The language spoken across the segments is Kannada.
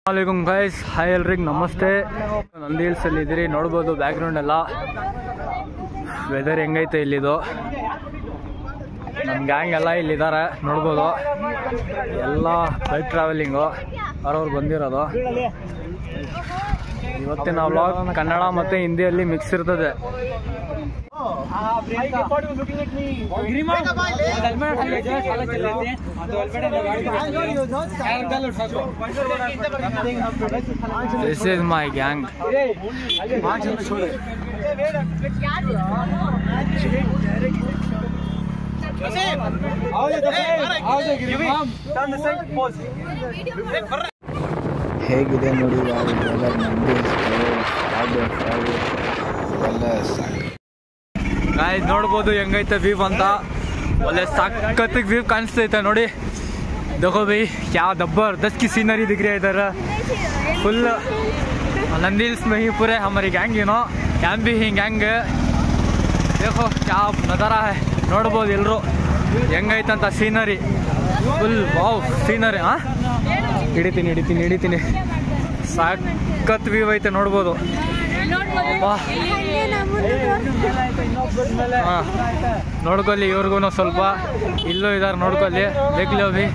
ಅಸ್ಸಲಾಮುಅಲೈಕುಂ ಗೈಸ್, ಹಾಯ್ ಎಲ್ರಿಗೆ ನಮಸ್ತೆ. ನಂದಿ ಹಿಲ್ಸ್ ಅಲ್ಲಿ ಇದ್ದೀರಿ, ನೋಡ್ಬೋದು ಬ್ಯಾಕ್ ಗ್ರೌಂಡ್ ಎಲ್ಲ. ವೆದರ್ ಹೆಂಗೈತೆ ಇಲ್ಲಿದು. ನಮ್ಮ ಗ್ಯಾಂಗ್ ಎಲ್ಲ ಇಲ್ಲಿದ್ದಾರೆ, ನೋಡ್ಬೋದು. ಎಲ್ಲ ಬೈಕ್ ಟ್ರಾವೆಲಿಂಗು ಅವ್ರವ್ರು ಬಂದಿರೋದು. ಇವತ್ತಿನ ವ್ಲಾಗ್ ಕನ್ನಡ ಮತ್ತು ಹಿಂದಿಯಲ್ಲಿ ಮಿಕ್ಸ್ ಇರ್ತದೆ. This is my gang. ಹೇಗಿದೆ ನೋಡಿ ಗಾಯ್ಸ್, ನೋಡ್ಬೋದು ಹೆಂಗೈತೆ ವ್ಯೂ ಅಂತ. ಒಳ್ಳೆ ಸಖತ್ತಿಗೆ ವ್ಯೂ ಕಾಣಿಸ್ತೈತೆ ನೋಡಿ. देखो भाई, क्या जबरदस्त की सीनरी दिख रही है इधर. फुल नंदी हिल्स में ही पूरे हमारी गैंग, यू नो कैंप भी ही गैंग. देखो क्या नज़ारा है, ನೋಡ್ಬೋದು ಎಲ್ಲರೂ ಹೆಂಗೈತಂತ ಸೀನರಿ. Full wow scenery. ಹಿಡಿತೀನಿ ಸಖತ್ ವ್ಯೂ ಐತೆ, ನೋಡ್ಬೋದು. ನೋಡ್ಕೊಳ್ಳಿ, ಇವ್ರಿಗೂ ಸ್ವಲ್ಪ ಇಲ್ಲೂ ಇದಾರೆ, ನೋಡ್ಕೊಳ್ಳಿ. ಬೇಕಲೋ ಭೀ.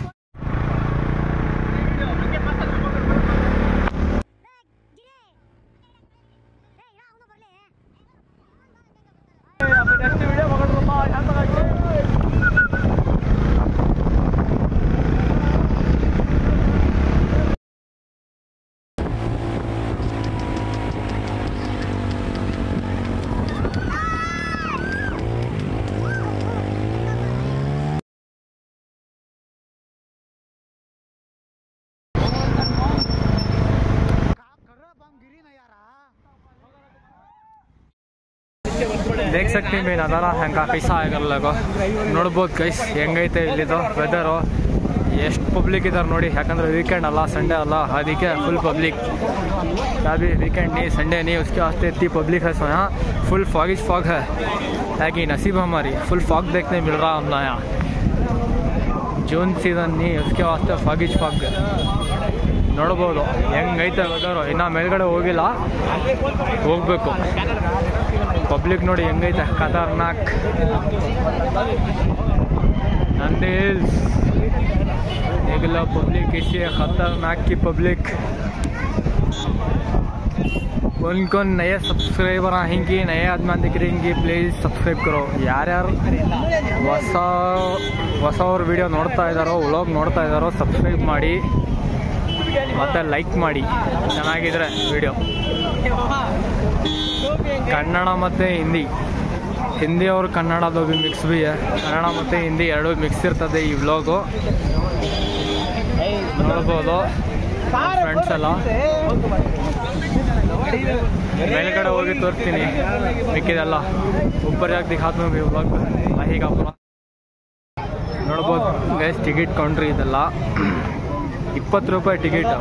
देख सकते हैं नज़ारा ಹೆಂಗೆ ಕೈಸಾ ಆಗಿರಲಾಗೋ. ನೋಡ್ಬೋದು ಗೈಸ್ ಹೆಂಗೈತೆ ಇಲ್ಲಿದು ವೆದರು. ಎಷ್ಟು ಪಬ್ಲಿಕ್ ಇದ್ದಾರೆ ನೋಡಿ, ಯಾಕಂದರೆ ವೀಕೆಂಡ್ ಅಲ್ಲ, ಸಂಡೇ ಅಲ್ಲ, ಅದಕ್ಕೆ फुल पब्लिक. अभी वीकेंड नहीं, संडे नहीं, उसके वास्ते इतनी पब्लिक है. सो यहाँ फुल फॉग है, ताकि नसीब हमारी फुल फॉग देखने मिल रहा हमने यहाँ. जून सीज़न नहीं, उसके वास्ते फॉग. ನೋಡ್ಬೋದು ಹೆಂಗೈತೆ ವೆದರು. ಇನ್ನು ಮೇಲ್ಗಡೆ ಹೋಗಿಲ್ಲ, ಹೋಗ್ಬೇಕು. ಪಬ್ಲಿಕ್ ನೋಡಿ ಹೆಂಗೈತೆ, ಖತರ್ನಾಕ್. ನಂದಿ ಹಿಲ್ಸ್ ಈಗಲ್ಲ पब्लिक इसी खतरनाक की पब्लिक. कौन नए सब्सक्राइबर आएंगे, नए आदमी दिख रहेंगे, प्लीज़ सब्सक्राइब करो. ಯಾರ್ಯಾರು ಹೊಸವ್ರ ವಿಡಿಯೋ ನೋಡ್ತಾ ಇದ್ದಾರೋ, ವ್ಲಾಗ್ ನೋಡ್ತಾ ಇದ್ದಾರೋ, ಸಬ್ಸ್ಕ್ರೈಬ್ ಮಾಡಿ ಮತ್ತು ಲೈಕ್ ಮಾಡಿ. ಚೆನ್ನಾಗಿದ್ರೆ ವಿಡಿಯೋ. ಕನ್ನಡ ಮತ್ತು ಹಿಂದಿ और ಕನ್ನಡದು भी ಮಿಕ್ಸ್ भी है. ಕನ್ನಡ ಮತ್ತು ಹಿಂದಿ ಎರಡೂ ಮಿಕ್ಸ್ ಇರ್ತದೆ ಈ ವ್ಲಾಗು. ನೋಡ್ಬೋದು ಫ್ರೆಂಡ್ಸ್ ಎಲ್ಲ. ಮೇಲ್ಗಡೆ ಹೋಗಿ ತೋರಿಸ್ತೀನಿ ಮಿಕ್ಕಿದೆಲ್ಲ. ऊपर जाके दिखाता हूँ भी व्लॉग रहेगा पूरा. ನೋಡ್ಬೋದು ಗೈಸ್, ಟಿಕೆಟ್ ಕೌಂಟ್ರಿ ಇದೆಲ್ಲ. 20 ರೂಪಾಯಿ ಟಿಕೆಟ್,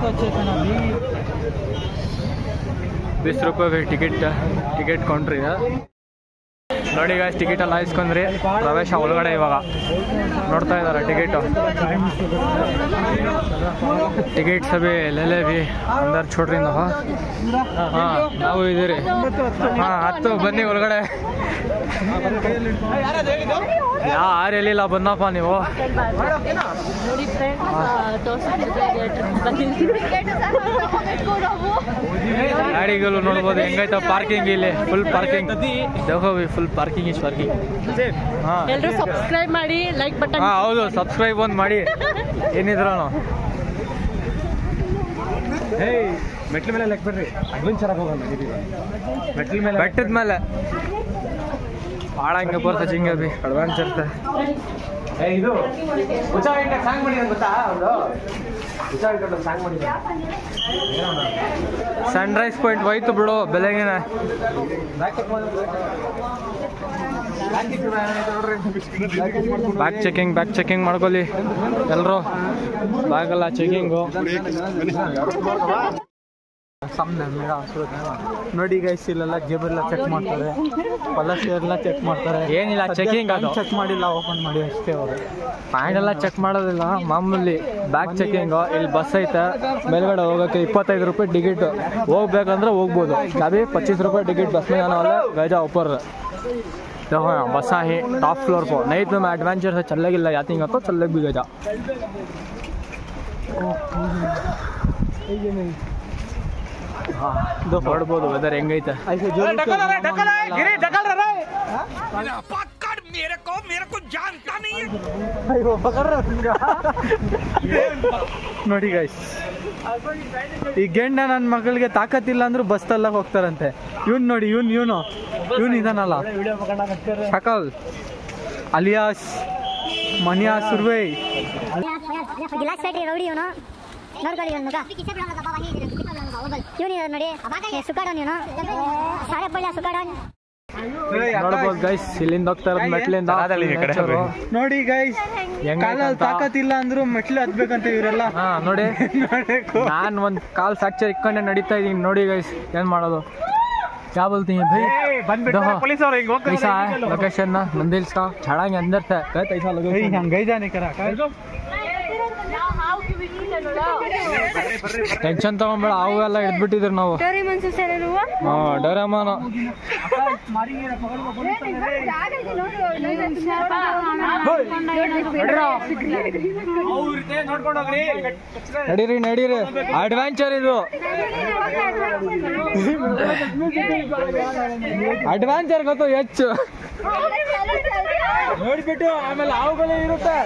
20 ರೂಪಾಯಿ ಟಿಕೆಟ್ ಕೌಂಟ್ರಿ ಇದೆ ನೋಡಿ ಗೈಸ್. ಟಿಕೆಟ್ ಎಲ್ಲ ಇಸ್ಕೊಂಡ್ರಿ, ಪ್ರವೇಶ ಒಳಗಡೆ ಇವಾಗ ನೋಡ್ತಾ ಇದ್ದಾರೆ. ಟಿಕೆಟ್ ಸಭೆ ಲೆಲೆ ಭೀ ಅಂದರ್ छोड़ ಹಾಂ ನಾವು ಇದ್ದೀರಿ. ಹಾಂ ಹತ್ತು ಬನ್ನಿ ಒಳಗಡೆ. ಯಾರು ಎಲ್ಲಿಲ್ಲ, ಬನ್ನಪ್ಪ ನೀವು. ಗಾಡಿಗಳು ನೋಡ್ಬೋದು ಹೆಂಗೈತ. ಪಾರ್ಕಿಂಗ್ ಇಲ್ಲಿ full parking. Full parking is parking. ಹಾಂ ಎಲ್ಲರೂ ಸಬ್ಸ್ಕ್ರೈಬ್ ಮಾಡಿ, ಲೈಕ್ ಬಟನ್. ಹಾಂ ಹೌದು, ಸಬ್ಸ್ಕ್ರೈಬ್ ಒಂದು ಮಾಡಿ ಏನಿದ್ರು. ಮೆಟ್ಲ ಮೇಲೆ ಲೆಕ್ಕ ಬಿಡ್ರಿ, ಅಡ್ವೆಂಚರ್ ಆಗಿ ಹೋಗೋಣ. ಬೆಟ್ಟದ ಮೇಲೆ ಭಾಳ ಹಿಂಗೆ ಬರ್ತದೆ, ಹಿಂಗೆ ಬಿ ಅಡ್ವೆಂಚರ್. ಇದು ಸಾಂಗ್ ಮಾಡಿ ಗೊತ್ತಾ, ಸನ್ರೈಸ್ ಪಾಯಿಂಟ್ ಹೋಯ್ತು ಬಿಡು ಬೆಳಗ್ಗೆನೆ. ಬ್ಯಾಕ್ ಚೆಕಿಂಗ್ ಮಾಡ್ಕೊಳ್ಳಿ ಎಲ್ಲರೂ. ಬ್ಯಾಗೆಲ್ಲ ಚೆಕಿಂಗು. ಸಾಮ್ನೆ ಮೇಡ ನೋಡಿ ಗೈಸ್ ಇಲ್ಲೆಲ್ಲ ಜೇಬೆಲ್ಲ ಚೆಕ್ ಮಾಡ್ತಾರೆ, ಪಲಸ್ ಎಲ್ಲ ಚೆಕ್ ಮಾಡ್ತಾರೆ. ಏನಿಲ್ಲ ಚೆಕಿಂಗ್, ಅದು ಚೆಕ್ ಮಾಡಿಲ್ಲ, ಓಪನ್ ಮಾಡಿ ಅಷ್ಟೇ ಅವರು. ಪ್ಯಾಂಟ್ ಎಲ್ಲ ಚೆಕ್ ಮಾಡೋದಿಲ್ಲ, ಮಾಮೂಲಿ ಬ್ಯಾಗ್ ಚೆಕಿಂಗು. ಇಲ್ಲಿ ಬಸ್ ಐತೆ, ಮೇಲ್ಗಡೆ ಹೋಗೋಕ್ಕೆ 25 ರೂಪಾಯಿ ಟಿಕೆಟ್. ಹೋಗ್ಬೇಕಂದ್ರೆ ಹೋಗ್ಬೋದು. अभी 25 रुपये टिकट बस में जाने वाला है, गजा ऊपर देखो यहाँ बस है टॉप फ्लोर पर. नहीं तो मैं एडवेंचर से चलने गिल्ला जाती तो चलने भी गजा ನೋಡ್ಬೋದು ವೆದರ್ ಹೆಂಗೈತೆ. ನೋಡಿ ಗೈಸ್, ಈ ಗೆಂಡ ನನ್ನ ಮಗಳಿಗೆ ತಾಕತ್ತಿಲ್ಲ ಅಂದ್ರೂ ಬಸ್ ತಲ್ಲಕ್ ಹೋಗ್ತಾರಂತೆ. ಇವನ್ ನೋಡಿ, ಇವನು ಇದಾನಲ್ಲ ಶಕಲ್ ಅಲಿಯಾಸ್ ಮನಿಯಾ ಸುರ್ವೆ. ರೌಡಿ ಇವನು ನೋಡ್ಕೊಳ್ಳಿ, ಇವನು ನೋಡಿ ಸುಕಾಡನ್, ಇವನು ಸಾರೆಪಳ್ಳ ಸುಕಾಡನ್. ನೋಡ್ಬೋದು ಗೈಸ್, ಇಲ್ಲಿಂದ ಹೋಗ್ತಾ ಇರೋದು ಮೆಟ್ಲಿಂದ. ನೋಡಿ ಗೈಸ್, ಕಾಲಲ್ಲಿ ತಾಕತ್ತಿಲ್ಲ ಅಂದ್ರು ಮೆಟ್ಲು ಹತ್ಬೇಕಂತ ಇವರೆಲ್ಲ. ನೋಡಿ ನಾನು ಒಂದು ಕಾಲ್ ಫ್ರಾಕ್ಚರ್ ಇಟ್ಕೊಂಡೆ ನಡೀತಾ ಇದೀನಿ. ನೋಡಿ ಗೈಸ್ ಏನ್ ಮಾಡೋದು, क्या बोलती हैं भाई? कैसा है लोकेशन ना मंदिर का छड़ाएंगे अंदर से कहते ऐसा लगे गई जाने करा ಟೆನ್ಷನ್ ತಗೊಂಬೇಡ, ಅವೆಲ್ಲ ಹಿಡ್ಬಿಟ್ಟಿದ್ರು ನಾವು. ಡೋರೇಮಾನ್ ನಡೀರಿ, ಅಡ್ವೆಂಚರ್ ಇದು. ಅಡ್ವೆಂಚರ್ ಗೊತ್ತು ಹೆಚ್ಚು ನೋಡ್ಬಿಟ್ಟು ಆಮೇಲೆ ಅವುಗಳೇ ಇರುತ್ತೆ.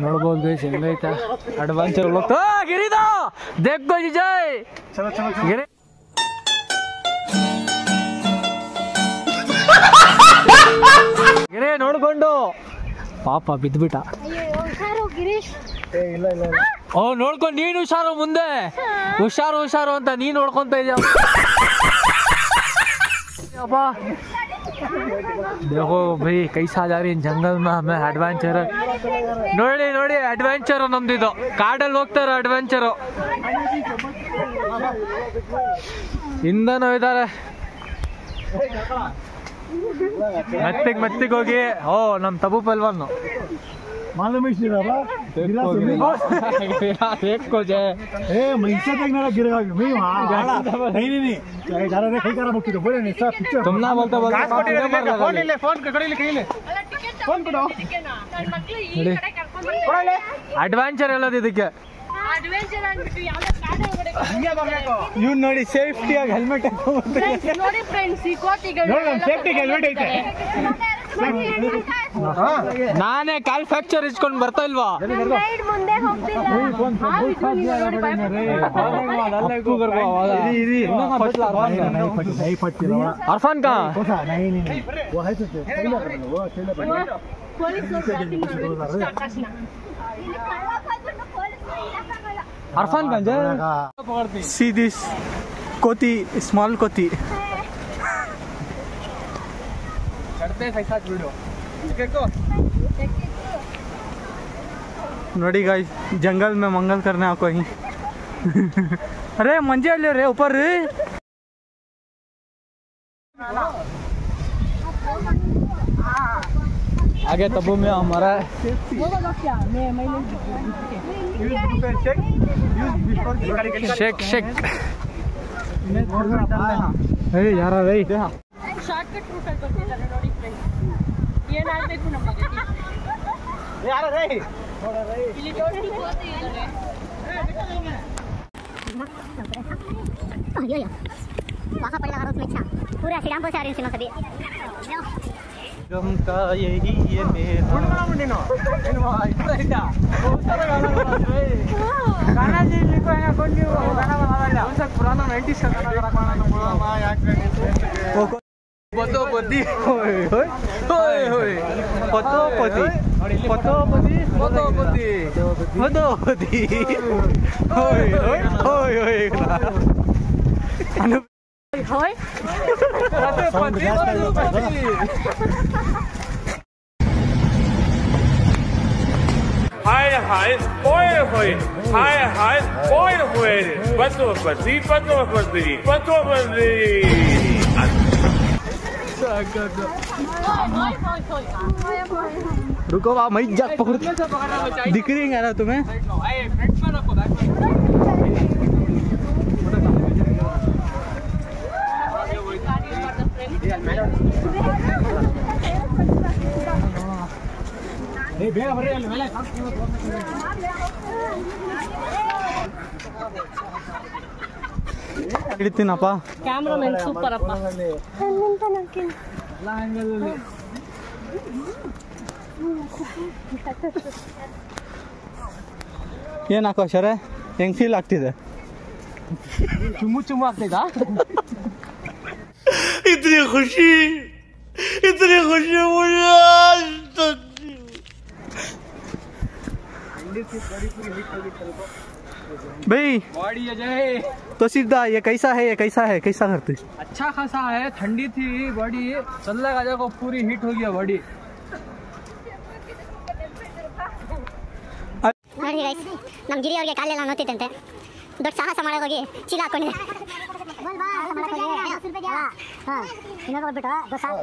ನೋಡ್ಬೋದು ಗೈಸ್ ಹೆಂಗೈತೆ ಅಡ್ವೆಂಚರ್. ಗಿರಿದ ದೇಖೋ ಜೈ ಗಿರಿ ಗಿರಿ ನೋಡ್ಕೊಂಡು ಪಾಪ ಬಿದ್ಬಿಟ್ಟ. ಓ ನೋಡ್ಕೊಂಡು ನೀನು ಹುಷಾರು, ಮುಂದೆ ಹುಷಾರು ಅಂತ ನೀನ್ ನೋಡ್ಕೊಂತ ಇದೀಯ. देखो भाई कैसा जा रही जंगल में हमें एडवेंचर. ನೋಡಿ ಅಡ್ವೆಂಚರ್ ನಮ್ದಿದು, ಕಾಡಲ್ಲಿ ಹೋಗ್ತಾರೆ ಅಡ್ವೆಂಚರು. ಹಿಂದನೂ ಇದ್ದಾರೆ, ಮೆತ್ತಿಗೆ ಹೋಗಿ. ಓ ನಮ್ ತಬು ಪಲ್ವಾನು ಅಡ್ವೆಂಚರ್ ಎಲ್ಲದು ಇದಕ್ಕೆ. ಇವ್ ನೋಡಿ ಸೇಫ್ಟಿಯಾಗಿ ಹೆಲ್ಮೆಟ್ ನಾನೇ ಕಾಲ್ ಫ್ರಾಕ್ಚರ್ ಇಸ್ಕೊಂಡು ಬರ್ತಾ ಇಲ್ವಾ? ಅರ್ಫಾನ್ ಕಾ अरफान गंज सी दिस कोती, स्मॉल कोती. नोड़ी गाइस, जंगल में मंगल करने आपको ही. अरे मंजे ले रे ऊपर रे. आगे तबू में हमारा शेक यार भाई ಶಾರ್ಟ್ಕಟ್ ರೂಟ್ ಅಲ್ಲಿ ಬರ್ತಿದ್ದಾರೆ ನೋಡಿ ಫ್ರೆಂಡ್ಸ್, ಏನಾಗಬೇಕು ನಮಗೆ ಇಲ್ಲಿ ಜೋಡಿ ಹೋಗ್ತಿದ್ದಾರೆ. अयो वहाँ पड़ेगा हर उसमें अच्छा पूरा श्रीराम पर से आ रही सभी. गम का यही ये मेरा गाना जी लिखो है कौन जी गाना बना कौन सा पुराना 90s का गाना. पतोपति होय होय होय होय पतोपति पतोपति पतोपति पतोपति होय होय होय होय होय हाय हाय ओए होए हाय ओए होए पद्मपति पद्मपति पद्मपति रुको आप मैं जग पकड़ दिख रही है ना तुम्हें ಇಡ್ತೀನಪ್ಪ ಕ್ಯಾಮ್ರಾಮನ್ ಸೂಪರ್ ಅಪ್ಪ ಏನು ಆಕಾಶರೇ ಹೆಂಗ್ ಫೀಲ್ ಆಗ್ತಿದೆ ಚುಮ್ಮು ಆಗ್ತೈತಾ इतनी खुशी मुझे आज तक भाई बॉडी अजय तो सीधा ये कैसा है कैसा करते अच्छा खासा है ठंडी थी बॉडी चलने का देखो पूरी हीट हो गया बॉडी ನೋಡಿ ಗೈಸ್ ನಮ್ಮ ಗಿರಿಯವ್ರಿಗೆ ಕಾಲೆಲ್ಲ ನೋತಿತ್ತಂತೆ ದೊಡ್ಡ ಸಾಹಸ ಮಾಡಕ್ಕೆ ಹೋಗಿ ಚೀಲ ಹಾಕೊಂಡಿದೆ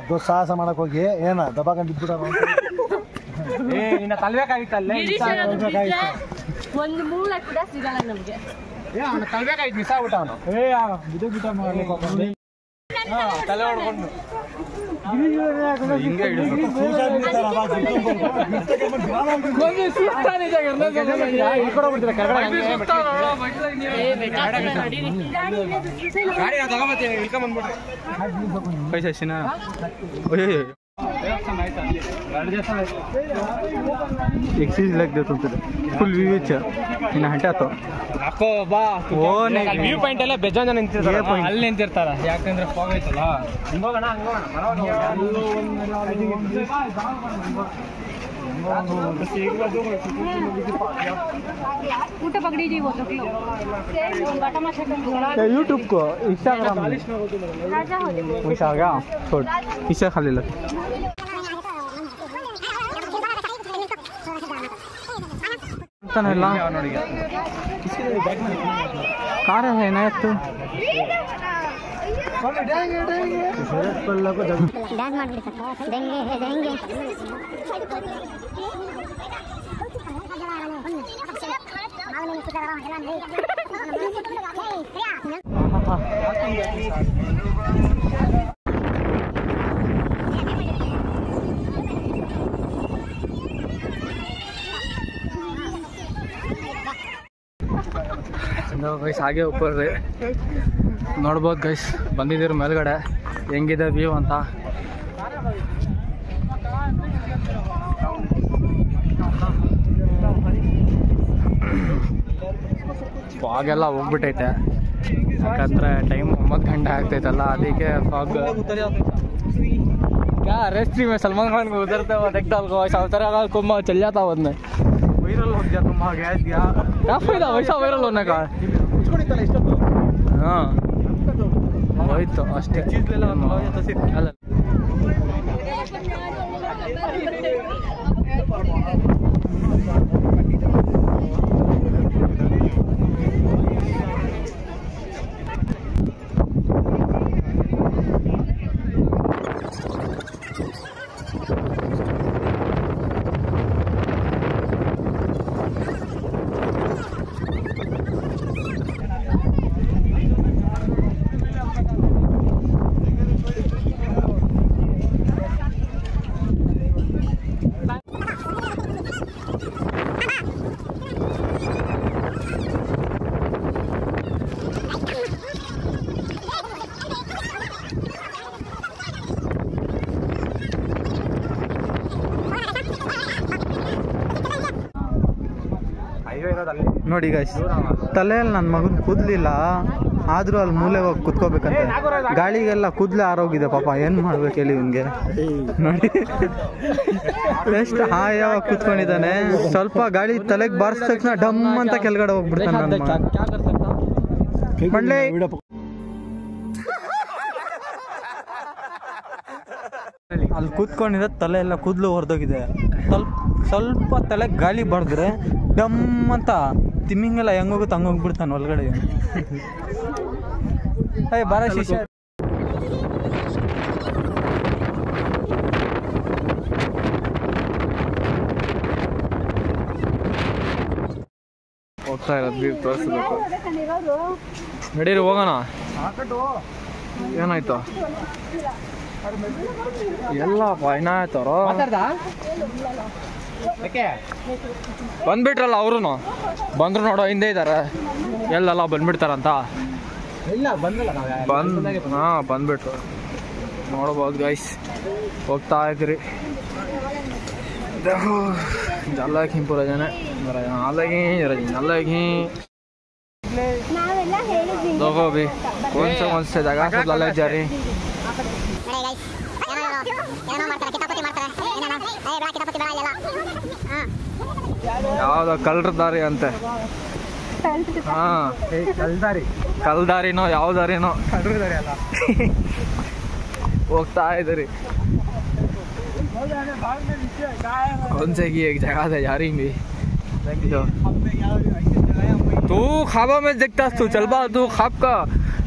ದೊಡ್ಡ ಸಾಹಸ ಮಾಡಕ್ ಹೋಗಿ ಏನ ದಬಾಕೊಂಡು ಬಿಟ್ಬಿಡ ನಿನ್ನ ತಲ್ಬೇಕಾಗಿತ್ತಲ್ಲೇ ಒಂದು ಮೂಲ ಕೂಡ ಸಿಗಲ್ಲ ನಮ್ಗೆ ತಲ್ಬೇಕಾಗಿತ್ತು ಮಿಸ್ ಆಗ್ಬಿಟ್ಟ ಅವನು ತಲೆ ಹೊಡ್ಕೊಂಡು ಹಿಂಗೆ एक्सरसाइज लग देतो फुल व्ह्यूच ಇನ್ನ ಹಂಟಾತು ಹಾಕೋ ಬಾ ಓ ವ್ಯೂ ಪಾಯಿಂಟ್ ಎಲ್ಲ ಬೆಜಾನ್ ಜನ ನಿಂತಿರ್ತಾರೆ ಅಲ್ಲಿ ನಿಂತಿರ್ತಾರ ಯಾಕಂದ್ರೆ ಫಾಗ್ ಐತಲ್ಲ ಹಿಂಗೋಗೋಣ ಊಟ ಪಗಡಿ यूट्यूब को इंस्टाग्राम छोड़ इसे खाली लग कार है ना तो ಡ್ಯಾನ್ಸ್ ಮಾಡ್ಬಿಡಿ ಸರ್ ಹೆಂಗೆ ಗೈಸ್ ಹಾಗೆ ऊपर ನೋಡ್ಬೋದು ಗೈಸ್ ಬಂದಿದ್ದೀರ ಮೇಲ್ಗಡೆ ಹೆಂಗಿದೆ ವ್ಯೂ ಅಂತ ಫಾಗ್ ಎಲ್ಲ ಹೋಗ್ಬಿಟ್ಟೈತೆ ಯಾಕಂದ್ರೆ ಟೈಮ್ 9 ಗಂಟೆ ಆಗ್ತೈತಲ್ಲ ಅದಕ್ಕೆ ಫಾಗ್ क्या रेस्ट्री में सलमान खान को उतरते हुआ देखता हूँ साउथर का कुम्मा चल जाता है उसमें वायरल हो गया तुम आ गया क्या फायदा वैसा वायरल होने का हाँ वही तो अष्टे चीज ले लो तो सिर्फ ನೋಡಿ ಗೈಸ್ ತಲೆಯಲ್ಲಿ ನನ್ನ ಮಗನ ಕೂದಲಿಲ್ಲ ಆದ್ರೂ ಅಲ್ಲಿ ಮೂಲೆ ಹೋಗಿ ಕುತ್ಕೋಬೇಕಂತೆ ಗಾಳಿಗೆಲ್ಲ ಕೂದಲೇ ಆರೋಗಿದೆ ಪಾಪ ಏನ್ ಮಾಡ್ಬೇಕು ಹೇಳಿ ಇವನ್ಗೆ ನೋಡಿ ಎಷ್ಟು ಹಾಯಾಗಿ ಕುತ್ಕೊಂಡಿದ್ದಾನೆ ಸ್ವಲ್ಪ ಗಾಳಿ ತಲೆಗೆ ಬಾರಿಸಿದ ತಕ್ಷಣ ಡಮ್ ಅಂತ ಕೆಳಗಡೆ ಹೋಗ್ಬಿಡ್ತಾನೆ ನನ್ನ ಮಗ ಅಲ್ಲಿ ಕೂತ್ಕೊಂಡಿದ್ದ ತಲೆ ಎಲ್ಲ ಕೂದಲು ಹೊರದೋಗಿದೆ ಸ್ವಲ್ಪ ಸ್ವಲ್ಪ ತಲೆಗೆ ಗಾಳಿ ಬಡಿದ್ರೆ ಡಮ್ ಅಂತ ತಿಮ್ಮಿಂಗೆಲ್ಲ ಹೆಂಗೋಗುತ್ತೆ ಹಂಗೋಗ್ಬಿಡ್ತಾನೆ ಒಳಗಡೆ. ಅಯ್ಯ ಬಾರ ಶಿಷ್ಯ. ಹೋಗ್ತಾ ಇರೋದು ವ್ಯೂ ತೋರಿಸ್ಬೇಕು. ನಡೀರಿ ಹೋಗೋಣ. ಏನಾಯ್ತು ಎಲ್ಲಪ್ಪ ಏನಾಯ್ತಾರೋ ಬಂದ್ಬಿಟ್ರಲ್ಲ ಅವ್ರು ಬಂದ್ರು ನೋಡೋ ಹಿಂದೆ ಇದ್ದಾರೆ ಎಲ್ಲೆಲ್ಲ ಬಂದ್ಬಿಡ್ತಾರಂತ. ಬಂದ್ಬಿಟ್ರು ನೋಡ್ಬೋದು ಗೈಸ್. ಹೋಗ್ತಾ ಇದ್ರಿ जाला की पूरा जाना अलगी अलगी देखो अभी कौन से जगह सब अलग जा रही. ಯಾವ್ದು ಕಳ್ಳರ ದಾರಿ ಅಂತೆ. ಕಲ್ದಾರಿನೋ ಯಾವ ದಾರಿನೋ ಹೋಗ್ತಾ ಇದ್ರಿ. कौन से की एक जगह से जा रही भी तू खाबा में देखता तू चल बा तू खाब का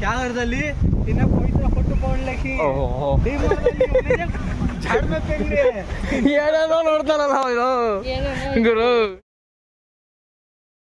क्या करदली इना पवित्र फोटो पडलकी झाड में पेंगले यार ನೋಡ್ತಾರಲ್ಲ ಇದು ಗುರು.